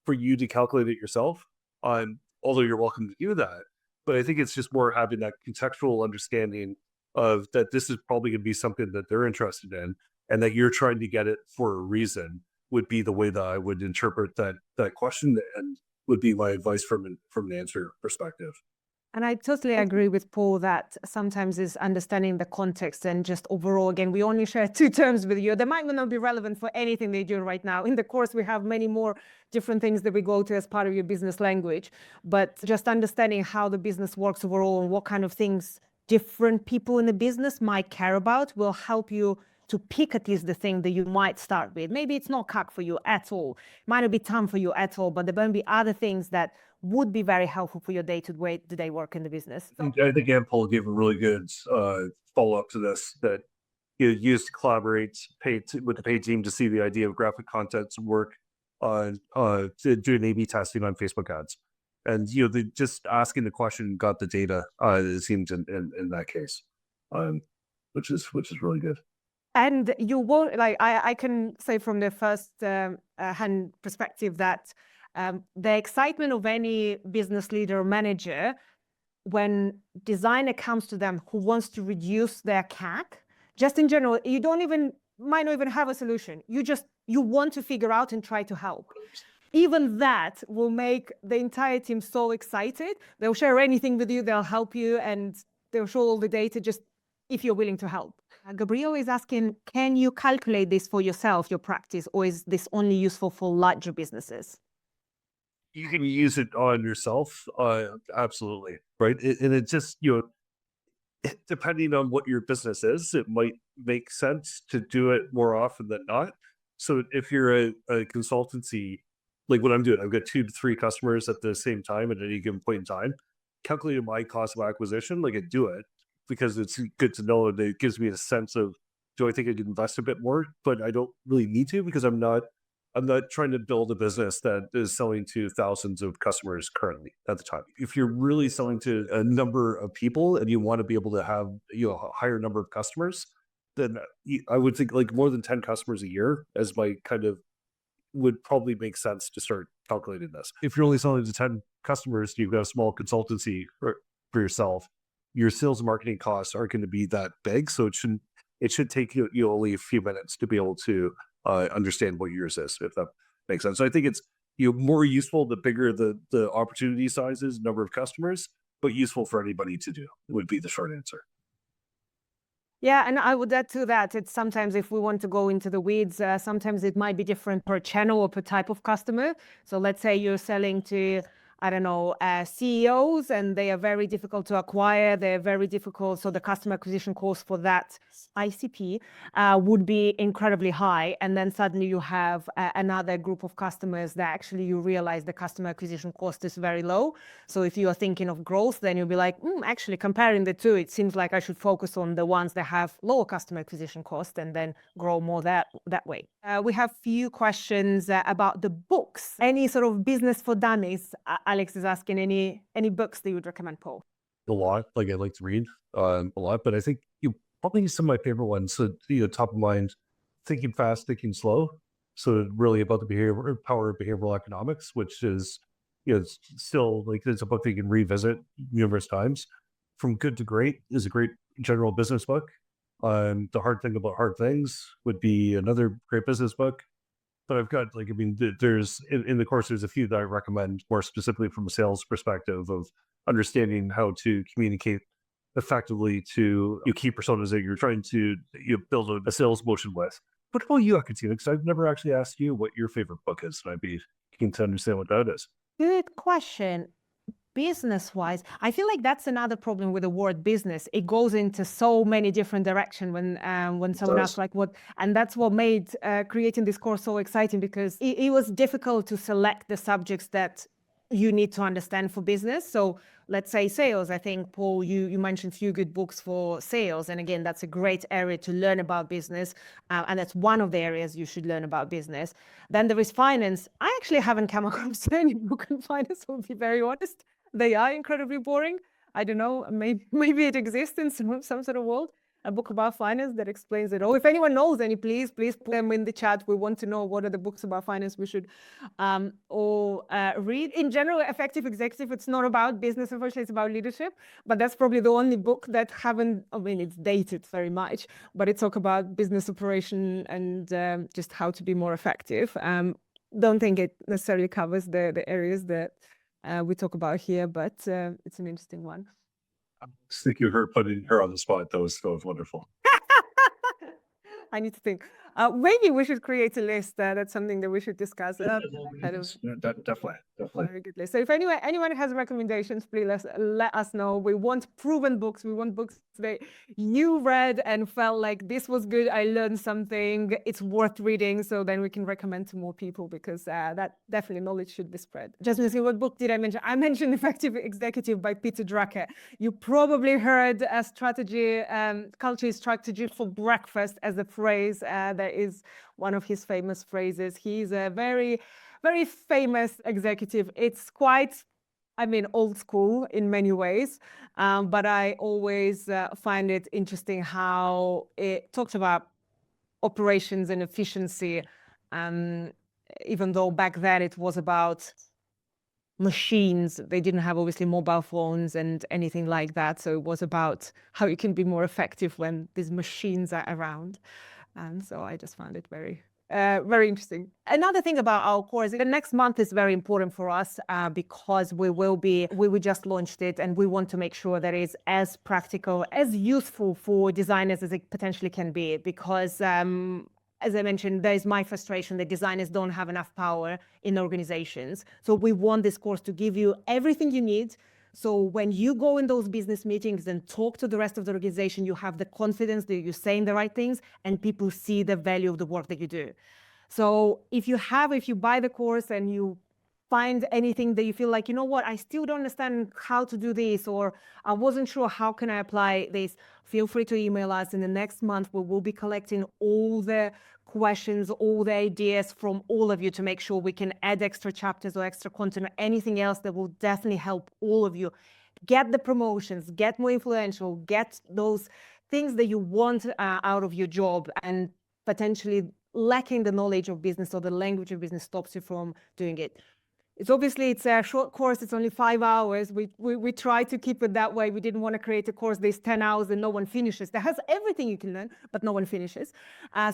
B: for you to calculate it yourself. Although you're welcome to do that, but I think it's just more having that contextual understanding of that this is probably going to be something that they're interested in, and that you're trying to get it for a reason, would be the way that I would interpret that question, and would be my advice from an answer perspective.
A: And I totally agree with Paul that sometimes is understanding the context and just overall, again, we only share 2 terms with you. They might not be relevant for anything they do right now. In the course, we have many more different things that we go to as part of your business language, but just understanding how the business works overall and what kind of things different people in the business might care about will help you to pick at least the thing that you might start with. Maybe it's not CAC for you at all. It might not be TAM for you at all, but there might be other things that would be very helpful for your day-to-day work in the business.
B: I think Paul gave a really good follow-up to this, that you used to collaborate with the paid team to see the idea of graphic content work on doing A/B testing on Facebook ads. And they just asking the question got the data, it seems, in that case, which is really good.
A: And you won't, like, I can say from the first hand perspective that the excitement of any business leader or manager when designer comes to them who wants to reduce their CAC, just in general, you might not even have a solution. You want to figure out and try to help. Even that will make the entire team so excited. They'll share anything with you, they'll help you, and they'll show all the data just if you're willing to help. Gabriel is asking, can you calculate this for yourself, your practice, or is this only useful for larger businesses?
B: You can use it on yourself, absolutely, right? And it just, depending on what your business is, it might make sense to do it more often than not. So if you're a consultancy, like what I'm doing, I've got 2 to 3 customers at the same time at any given point in time. Calculating my cost of acquisition, like, I do it because it's good to know, and it gives me a sense of, do I think I could invest a bit more? But I don't really need to, because I'm not trying to build a business that is selling to thousands of customers currently at the time. If you're really selling to a number of people and you want to be able to have a higher number of customers, then I would think like more than 10 customers a year as my kind of would probably make sense to start calculating this. If you're only selling to 10 customers, you've got a small consultancy for yourself, your sales and marketing costs aren't going to be that big. So it should take you only a few minutes to be able to understand what yours is, if that makes sense. So I think it's more useful the bigger the opportunity sizes, number of customers, but useful for anybody to do, would be the short answer.
A: Yeah, and I would add to that, it's sometimes, if we want to go into the weeds, sometimes it might be different per channel or per type of customer. So let's say you're selling to I don't know, CEOs, and they are very difficult to acquire. They're very difficult. So the customer acquisition cost for that ICP would be incredibly high. And then suddenly you have another group of customers that actually you realize the customer acquisition cost is very low. So if you are thinking of growth, then you'll be like, actually comparing the two, it seems like I should focus on the ones that have lower customer acquisition cost and then grow more that way. We have few questions about the books. Any sort of business for dummies? Alex is asking any books that you would recommend, Paul?
B: A lot. Like I like to read a lot, but I think probably some of my favorite ones. So top of mind, Thinking Fast, Thinking Slow. So really about the power of behavioral economics, which is it's still like it's a book that you can revisit numerous times. From Good to Great is a great general business book. The Hard Thing About Hard Things would be another great business book. But I've got there's in the course, there's a few that I recommend more specifically from a sales perspective of understanding how to communicate effectively to your key personas that you're trying to build a sales motion with. What about you, Ekaterina? Because I've never actually asked you what your favorite book is, and I'd be keen to understand what that is.
A: Good question. Business-wise, I feel like that's another problem with the word business. It goes into so many different directions when someone asks like what, and that's what made creating this course so exciting, because it was difficult to select the subjects that you need to understand for business. So let's say sales. I think, Paul, you mentioned a few good books for sales. And again, that's a great area to learn about business. And that's one of the areas you should learn about business. Then there is finance. I actually haven't come across any book on finance, to be very honest. They are incredibly boring. I don't know, maybe it exists in some sort of world. A book about finance that explains it all. If anyone knows any, please put them in the chat. We want to know what are the books about finance we should all read. In general, Effective Executive, it's not about business, unfortunately, it's about leadership. But that's probably the only book that it's dated very much, but it talks about business operation and just how to be more effective. Don't think it necessarily covers the areas that we talk about here, but it's an interesting one.
B: Thank you for putting her on the spot. That was wonderful.
A: I need to think. Maybe we should create a list. That's something that we should discuss.
B: Definitely.
A: Very good list. So if anyone has recommendations, please let us know. We want proven books. We want books that you read and felt like this was good. I learned something. It's worth reading. So then we can recommend to more people, because that definitely knowledge should be spread. Just to see, what book did I mention? I mentioned Effective Executive by Peter Drucker. You probably heard a strategy, culture strategy for breakfast as a phrase. That is one of his famous phrases. He's a very, very famous executive. It's quite, old school in many ways, but I always find it interesting how it talks about operations and efficiency, even though back then it was about machines. They didn't have obviously mobile phones and anything like that. So it was about how you can be more effective when these machines are around. And so I just found it very interesting. Another thing about our course, the next month is very important for us because we just launched it, and we want to make sure that it's as practical, as useful for designers as it potentially can be. Because as I mentioned, there's my frustration that designers don't have enough power in organizations. So we want this course to give you everything you need. So when you go in those business meetings and talk to the rest of the organization, you have the confidence that you're saying the right things and people see the value of the work that you do. So if you buy the course and you find anything that you feel like, you know what, I still don't understand how to do this, or I wasn't sure how can I apply this, feel free to email us. In the next month, we will be collecting all the questions, all the ideas from all of you to make sure we can add extra chapters or extra content or anything else that will definitely help all of you get the promotions, get more influential, get those things that you want out of your job, and potentially lacking the knowledge of business or the language of business stops you from doing it. It's a short course. It's only 5 hours. We try to keep it that way. We didn't want to create a course that's 10 hours and no one finishes. That has everything you can learn, but no one finishes.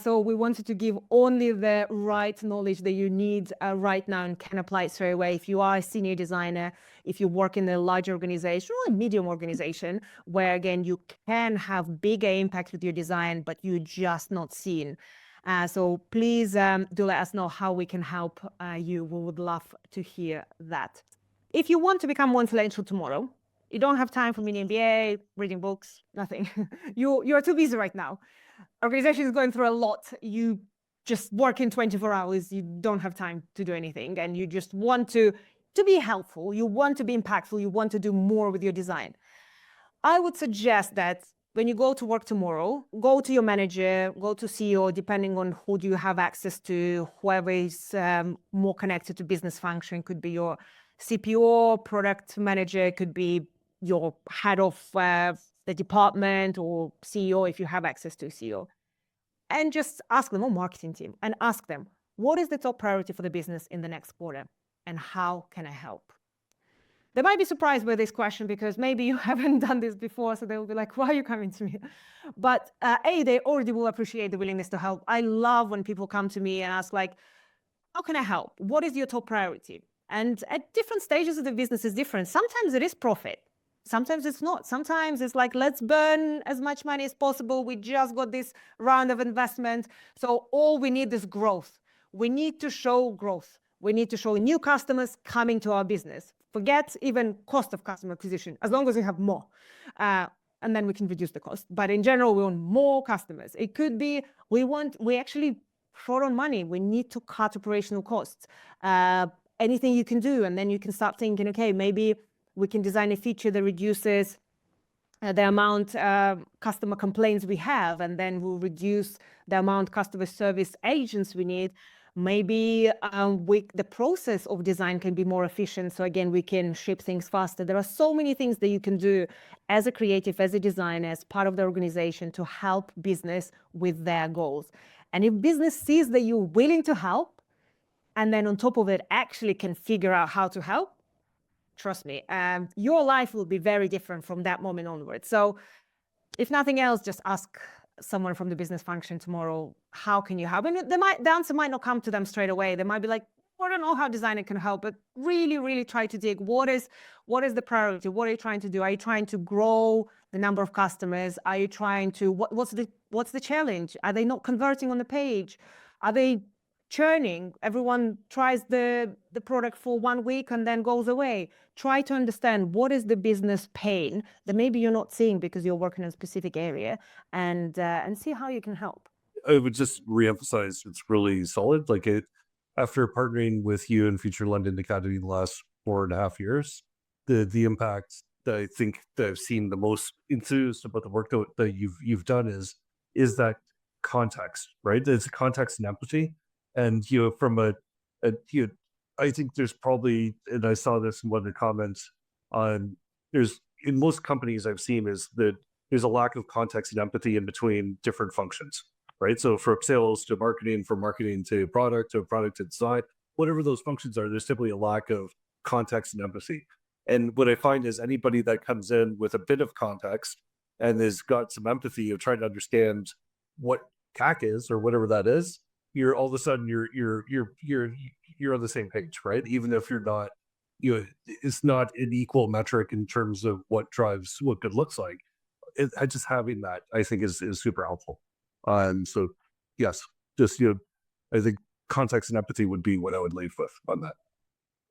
A: So we wanted to give only the right knowledge that you need right now and can apply it straight away. If you are a senior designer, if you work in a large organization or a medium organization, where again, you can have bigger impact with your design, but you're just not seen. So please do let us know how we can help you. We would love to hear that. If you want to become more influential tomorrow, you don't have time for Mini-MBA, reading books, nothing. You're too busy right now. Organization is going through a lot. You just work in 24 hours. You don't have time to do anything. And you just want to be helpful. You want to be impactful. You want to do more with your design. I would suggest that when you go to work tomorrow, go to your manager, go to CEO, depending on who do you have access to, whoever is more connected to business function. Could be your CPO, product manager, could be your head of the department, or CEO if you have access to a CEO. And just ask them, or marketing team, and ask them, what is the top priority for the business in the next quarter? And how can I help? They might be surprised by this question because maybe you haven't done this before, so they'll be like, why are you coming to me? But they already will appreciate the willingness to help. I love when people come to me and ask, like, how can I help? What is your top priority? And at different stages of the business is different. Sometimes it is profit. Sometimes it's not. Sometimes it's like, let's burn as much money as possible. We just got this round of investment. So all we need is growth. We need to show growth. We need to show new customers coming to our business. Forget even cost of customer acquisition, as long as we have more. And then we can reduce the cost. But in general, we want more customers. It could be, we actually short on money. We need to cut operational costs. Anything you can do. And then you can start thinking, okay, maybe we can design a feature that reduces the amount customer complaints we have, and then we'll reduce the amount customer service agents we need. Maybe the process of design can be more efficient. So again, we can ship things faster. There are so many things that you can do as a creative, as a designer, as part of the organization to help business with their goals. And if business sees that you're willing to help, and then on top of it, actually can figure out how to help, trust me, your life will be very different from that moment onwards. So if nothing else, just ask someone from the business function tomorrow, how can you help? And the answer might not come to them straight away. They might be like, I don't know how designer can help, but really, really try to dig. What is the priority? What are you trying to do? Are you trying to grow the number of customers? Are you trying to, what's the challenge? Are they not converting on the page? Are they churning? Everyone tries the product for 1 week and then goes away. Try to understand what is the business pain that maybe you're not seeing because you're working in a specific area, and see how you can help.
B: I would just reemphasize it's really solid. Like after partnering with you and Future London Academy in the last 4.5 years, the impact that I think that I've seen the most enthused about the work that you've done is that context, right? It's context and empathy. And from I think there's probably, and I saw this in one of the comments on, in most companies I've seen, is that there's a lack of context and empathy in between different functions, right? So from sales to marketing, from marketing to product to design, whatever those functions are, there's simply a lack of context and empathy. And what I find is anybody that comes in with a bit of context and has got some empathy of trying to understand what CAC is or whatever that is, you're all of a sudden you're on the same page, right? Even if you're not, it's not an equal metric in terms of what drives what good looks like. Just having that, I think, is super helpful. So yes, just I think context and empathy would be what I would leave with on that.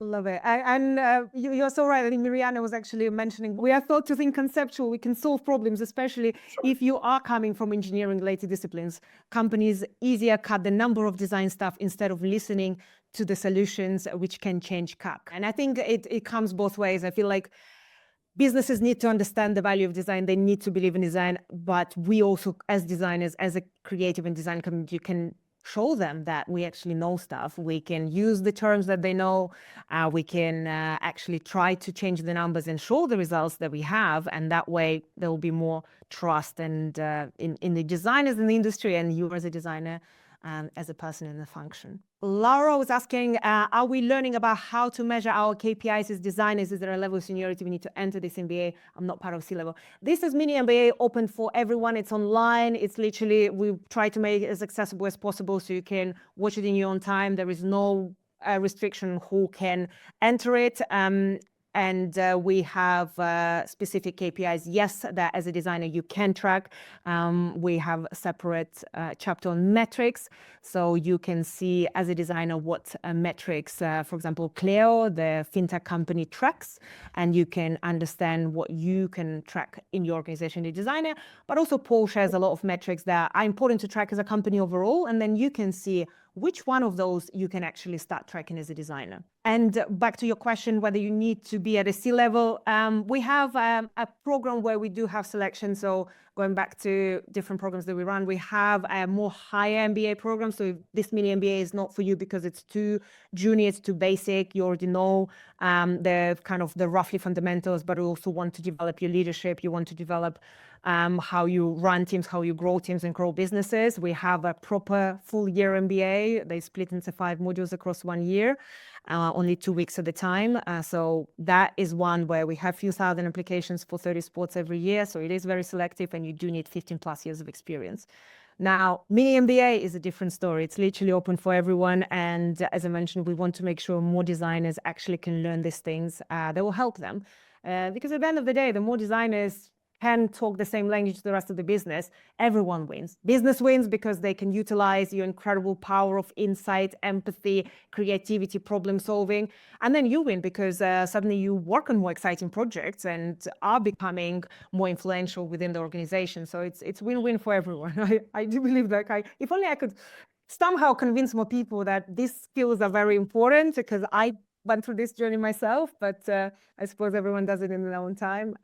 A: Love it. And you're so right. I think Mariana was actually mentioning, we are thought to think conceptual. We can solve problems, especially if you are coming from engineering-related disciplines. Companies easier cut the number of design stuff instead of listening to the solutions which can change CAC. And I think it comes both ways. I feel like businesses need to understand the value of design. They need to believe in design. But we also, as designers, as a creative and design community, can show them that we actually know stuff. We can use the terms that they know. We can actually try to change the numbers and show the results that we have. And that way there will be more trust and in the designers in the industry, and you as a designer, as a person in the function. Laura was asking, are we learning about how to measure our KPIs as designers? Is there a level of seniority we need to enter this MBA? I'm not part of C-level. This is Mini-MBA, open for everyone. It's online. It's literally, we try to make it as accessible as possible so you can watch it in your own time. There is no restriction who can enter it. And we have specific KPIs. Yes, that as a designer you can track. We have a separate chapter on metrics. So you can see as a designer what metrics, for example, Cleo, the fintech company, tracks. And you can understand what you can track in your organization as a designer. But also Paul shares a lot of metrics that are important to track as a company overall. And then you can see which one of those you can actually start tracking as a designer. And back to your question, whether you need to be at a C level, we have a program where we do have selection. So going back to different programs that we run, we have a more higher MBA program. So if this mini MBA is not for you because it's too junior, it's too basic, you already know the kind of the roughly fundamentals, but you also want to develop your leadership, you want to develop how you run teams, how you grow teams and grow businesses. We have a proper full year MBA. They split into 5 modules across 1 year, only 2 weeks at a time. So that is one where we have few thousand applications for 30 sports every year. So it is very selective and you do need 15 plus years of experience. Now, Mini MBA is a different story. It's literally open for everyone. And as I mentioned, we want to make sure more designers actually can learn these things that will help them. Because at the end of the day, the more designers can talk the same language to the rest of the business, everyone wins. Business wins because they can utilize your incredible power of insight, empathy, creativity, problem solving. And then you win because suddenly you work on more exciting projects and are becoming more influential within the organization. So it's win-win for everyone. I do believe that if only I could somehow convince more people that these skills are very important, because I went through this journey myself, but I suppose everyone does it in their own time.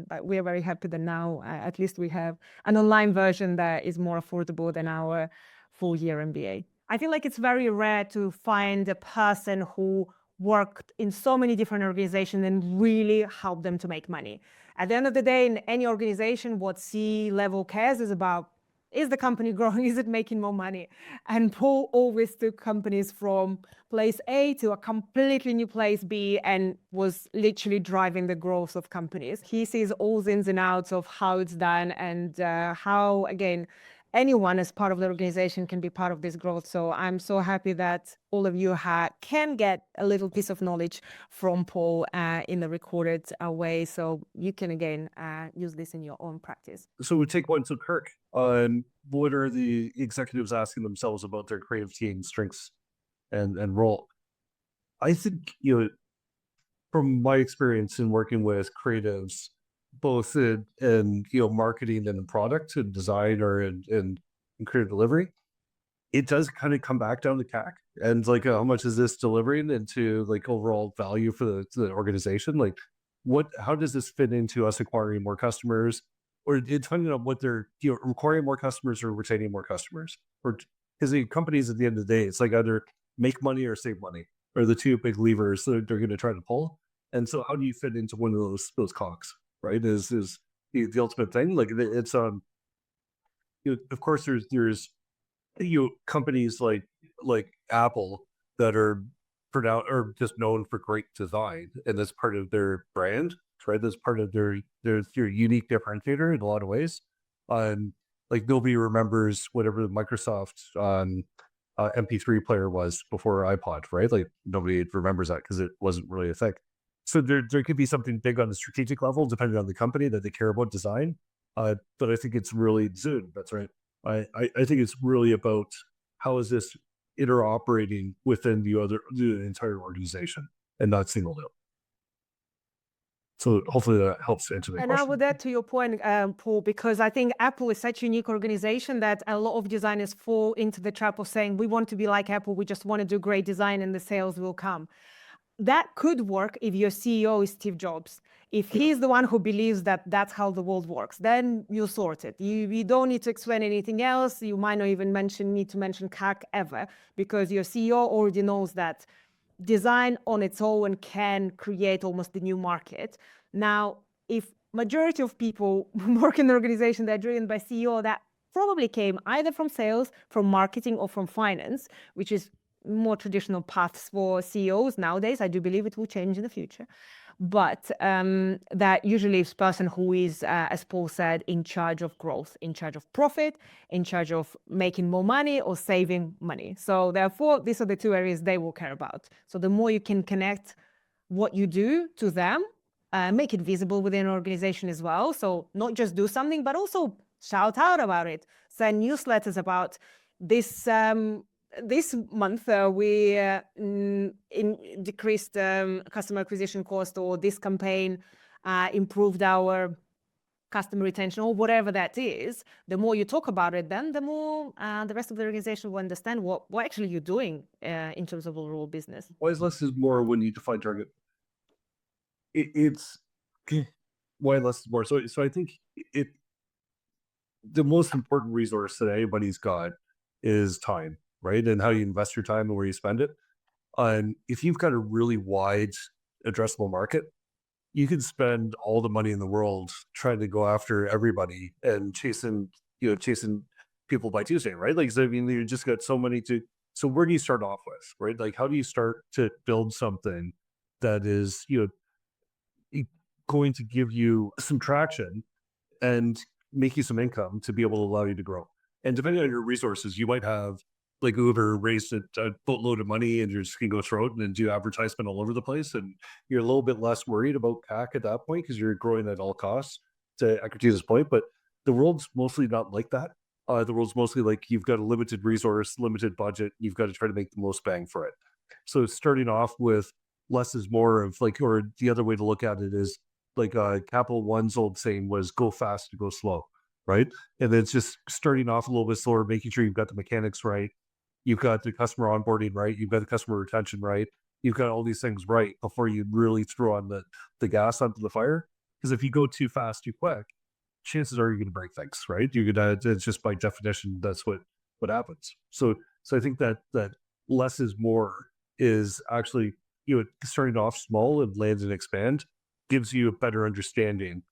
A: But we are very happy that now at least we have an online version that is more affordable than our full year MBA. I feel like it's very rare to find a person who worked in so many different organizations and really help them to make money. At the end of the day, in any organization, what C-level cares is about, is the company growing? Is it making more money? And Paul always took companies from place A to a completely new place B and was literally driving the growth of companies. He sees all the ins and outs of how it's done and how, again, anyone as part of the organization can be part of this growth. So I'm so happy that all of you can get a little piece of knowledge from Paul in the recorded way. So you can, again, use this in your own practice.
B: So we take one to Kirk on what are the executives asking themselves about their creative team strengths and role. I think, from my experience in working with creatives, both in marketing and in product and design or in creative delivery, it does kind of come back down to CAC and like how much is this delivering into like overall value for the organization? Like how does this fit into us acquiring more customers, or depending on what they're acquiring more customers or retaining more customers? Or because the companies at the end of the day, it's like either make money or save money are the two big levers that they're going to try to pull. And so how do you fit into one of those cogs, right? Is the ultimate thing. Like it's of course there's companies like Apple that are just known for great design, and that's part of their brand, right? That's part of their unique differentiator in a lot of ways. Like nobody remembers whatever the Microsoft MP3 player was before iPod, right? Like nobody remembers that because it wasn't really a thing. So there could be something big on the strategic level, depending on the company that they care about design. But I think it's really Zoom. That's right. I think it's really about how is this interoperating within the entire organization and not single out. So hopefully that helps answer the question.
A: And I would add to your point, Paul, because I think Apple is such a unique organization that a lot of designers fall into the trap of saying, we want to be like Apple, we just want to do great design and the sales will come. That could work if your CEO is Steve Jobs. If he's the one who believes that that's how the world works, then you'll sort it. You don't need to explain anything else. You might not even need to mention CAC ever, because your CEO already knows that design on its own can create almost the new market. Now, if majority of people work in an organization that are driven by CEO, that probably came either from sales, from marketing, or from finance, which is more traditional paths for CEOs nowadays. I do believe it will change in the future. But that usually is person who is, as Paul said, in charge of growth, in charge of profit, in charge of making more money or saving money. So therefore, these are the two areas they will care about. So the more you can connect what you do to them, make it visible within an organization as well. So not just do something, but also shout out about it. Send newsletters about this. This month, we decreased customer acquisition cost, or this campaign improved our customer retention, or whatever that is. The more you talk about it, then the more the rest of the organization will understand what actually you're doing in terms of overall business.
B: Why is less is more when you define target? It's why less is more. So I think the most important resource that anybody's got is time, right? And how you invest your time and where you spend it. If you've got a really wide addressable market, you can spend all the money in the world trying to go after everybody and chasing people by Tuesday, right? Like, so, I mean, you just got so many so where do you start off with, right? Like, how do you start to build something that is, going to give you some traction and make you some income to be able to allow you to grow? And depending on your resources, you might have, like, Uber raised a boatload of money and you're just gonna go throw it and then do advertisement all over the place, and you're a little bit less worried about CAC at that point because you're growing at all costs, to Ekaterina's point. But the world's mostly not like that. The world's mostly like, you've got a limited resource, limited budget, you've got to try to make the most bang for it. So starting off with less is more of like, or the other way to look at it is like Capital One's old saying was, go fast to go slow, right? And then it's just starting off a little bit slower, making sure you've got the mechanics right, you've got the customer onboarding right, you've got the customer retention right, you've got all these things right before you really throw on the gas onto the fire. Because if you go too fast, too quick, chances are you're going to break things, right? You're gonna, it's just by definition, that's what happens. So I think that less is more is actually, starting off small and land and expand gives you a better understanding,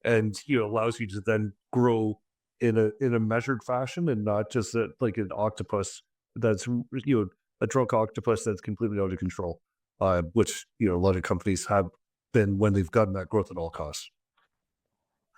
B: and allows you to then grow in a measured fashion, and not just like an octopus that's a drunk octopus that's completely out of control, which a lot of companies have been when they've gotten that growth at all costs.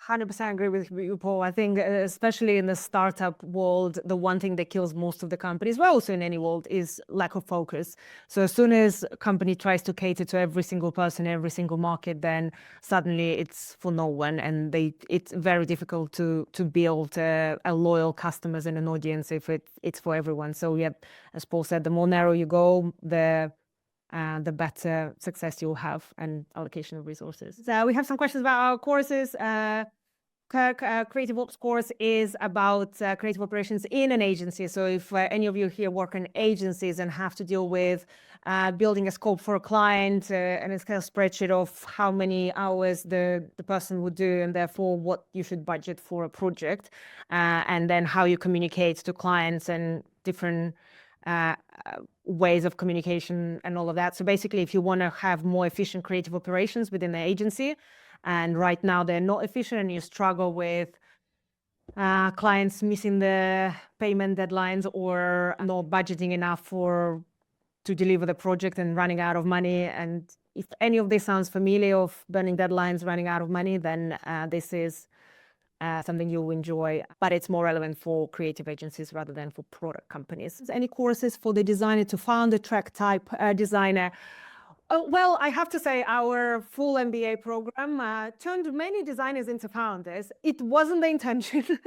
A: 100% agree with you, Paul. I think especially in the startup world, the one thing that kills most of the companies, well, also in any world, is lack of focus. So as soon as a company tries to cater to every single person, every single market, then suddenly it's for no one, and it's very difficult to build a loyal customers and an audience if it's for everyone. So yeah, as Paul said, the more narrow you go, the better success you'll have and allocation of resources. So we have some questions about our courses. Kirk, Creative Ops course is about creative operations in an agency. So if any of you here work in agencies and have to deal with building a scope for a client and it's kind of spreadsheet of how many hours the person would do, and therefore what you should budget for a project, and then how you communicate to clients and different ways of communication and all of that. So basically, if you want to have more efficient creative operations within the agency, and right now they're not efficient, and you struggle with clients missing the payment deadlines or not budgeting enough to deliver the project and running out of money. And if any of this sounds familiar, of burning deadlines, running out of money, then this is something you'll enjoy, but it's more relevant for creative agencies rather than for product companies. Any courses for the designer to founder track type designer? Well, I have to say our full MBA program turned many designers into founders. It wasn't the intention,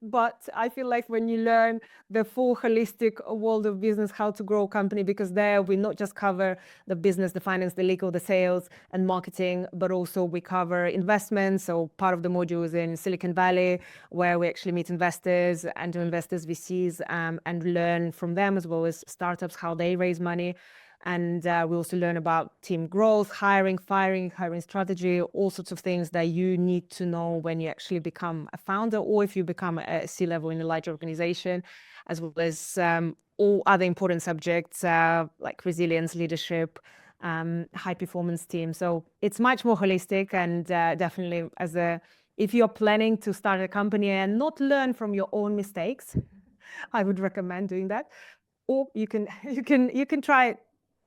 A: but I feel like when you learn the full holistic world of business, how to grow a company, because there we not just cover the business, the finance, the legal, the sales and marketing, but also we cover investments. So part of the module is in Silicon Valley, where we actually meet investors and investors, VCs, and learn from them, as well as startups, how they raise money. And we also learn about team growth, hiring, firing, hiring strategy, all sorts of things that you need to know when you actually become a founder, or if you become a C-level in a large organization, as well as all other important subjects like resilience, leadership, high performance team. So it's much more holistic, and definitely if you're planning to start a company and not learn from your own mistakes, I would recommend doing that. Or you can try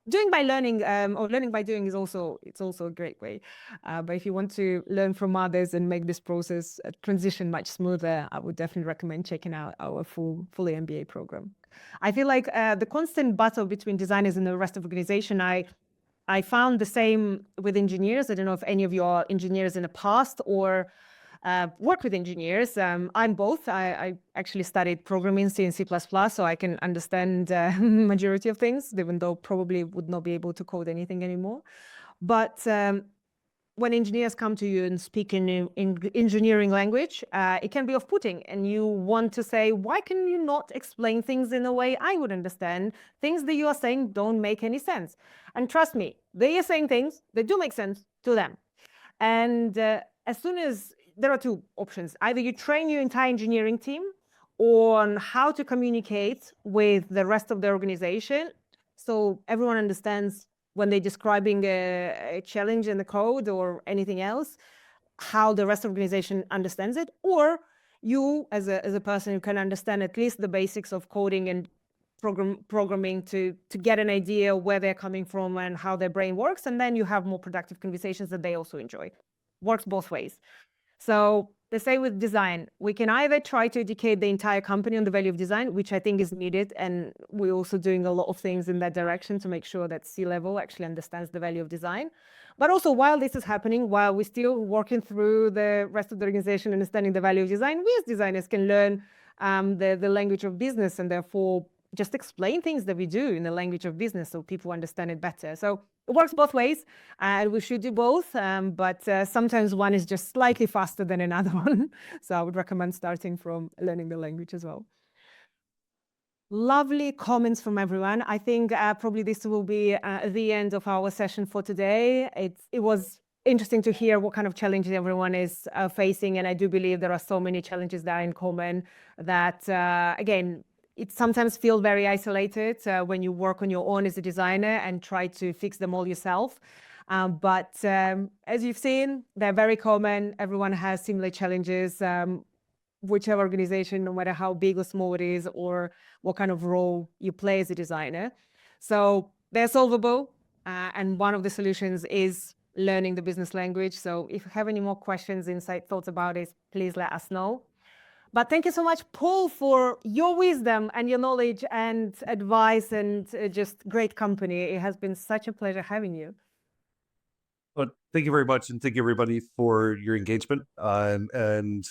A: doing by learning, or learning by doing is also a great way. But if you want to learn from others and make this process transition much smoother, I would definitely recommend checking out our fully MBA program. I feel like the constant battle between designers and the rest of the organization, I I found the same with engineers. I don't know if any of you are engineers in the past or work with engineers. I'm both. I actually studied programming C and C++, so I can understand majority of things, even though probably would not be able to code anything anymore. But when engineers come to you and speak in engineering language, it can be off-putting, and you want to say, why can you not explain things in a way I would understand? Things that you are saying don't make any sense. And trust me, they are saying things that do make sense to them. And as soon as there are two options, either you train your entire engineering team on how to communicate with the rest of the organization, so everyone understands when they're describing a challenge in the code or anything else, how the rest of the organization understands it, or you as a person who can understand at least the basics of coding and programming to get an idea where they're coming from and how their brain works, and then you have more productive conversations that they also enjoy. Works both ways. So the same with design. We can either try to educate the entire company on the value of design, which I think is needed, and we're also doing a lot of things in that direction to make sure that C-level actually understands the value of design. But also, while this is happening, while we're still working through the rest of the organization understanding the value of design, we as designers can learn the language of business, and therefore just explain things that we do in the language of business so people understand it better. So it works both ways, and we should do both, but sometimes one is just slightly faster than another one. So I would recommend starting from learning the language as well. Lovely comments from everyone. I think probably this will be the end of our session for today. It was interesting to hear what kind of challenges everyone is facing, and I do believe there are so many challenges that are in common that, again, it sometimes feels very isolated when you work on your own as a designer and try to fix them all yourself. But as you've seen, they're very common. Everyone has similar challenges, whichever organization, no matter how big or small it is, or what kind of role you play as a designer. So they're solvable. And one of the solutions is learning the business language. So if you have any more questions, insight, thoughts about it, please let us know. But thank you so much, Paul, for your wisdom and your knowledge and advice and just great company. It has been such a pleasure having you.
B: But thank you very much, and thank you everybody for your engagement. And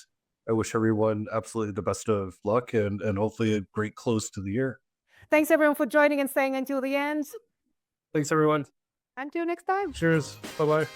B: I wish everyone absolutely the best of luck and hopefully a great close to the year.
A: Thanks everyone for joining and staying until the end.
B: Thanks everyone.
A: Until next time.
B: Cheers. Bye-bye.